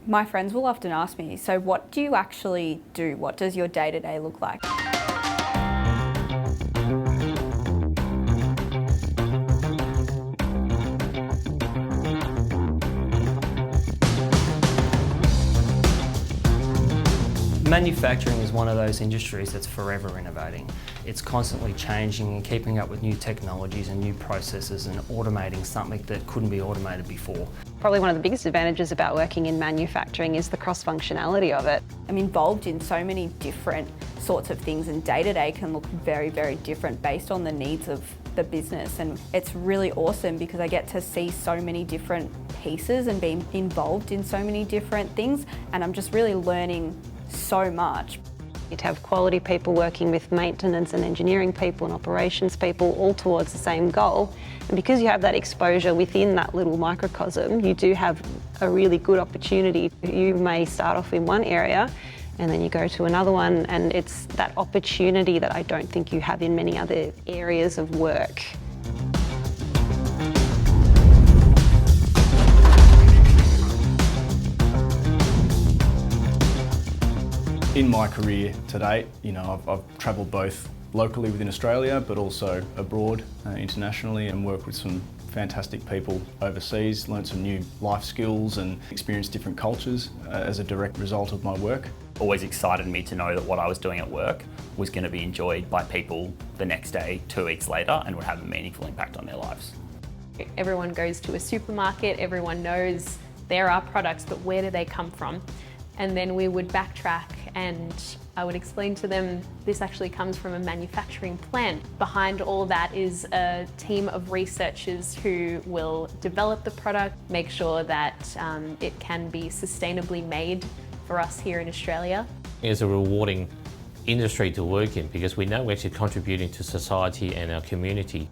My friends will often ask me, so what do you actually do? What does your day-to-day look like? Manufacturing is one of those industries that's forever innovating. It's constantly changing and keeping up with new technologies and new processes and automating something that couldn't be automated before. Probably one of the biggest advantages about working in manufacturing is the cross-functionality of it. I'm involved in so many different sorts of things, and day-to-day can look very, very different based on the needs of the business, and it's really awesome because I get to see so many different pieces and be involved in so many different things, and I'm just really learning so much. You have quality people working with maintenance and engineering people and operations people all towards the same goal, and because you have that exposure within that little microcosm, you do have a really good opportunity. You may start off in one area and then you go to another one, and it's that opportunity that I don't think you have in many other areas of work. In my career to date, I've travelled both locally within Australia but also abroad internationally, and worked with some fantastic people overseas, learnt some new life skills and experienced different cultures as a direct result of my work. Always excited me to know that what I was doing at work was going to be enjoyed by people the next day, 2 weeks later, and would have a meaningful impact on their lives. Everyone goes to a supermarket, everyone knows there are products, but where do they come from? And then we would backtrack, and I would explain to them this actually comes from a manufacturing plant. Behind all that is a team of researchers who will develop the product, make sure that it can be sustainably made for us here in Australia. It's a rewarding industry to work in because we know we're actually contributing to society and our community.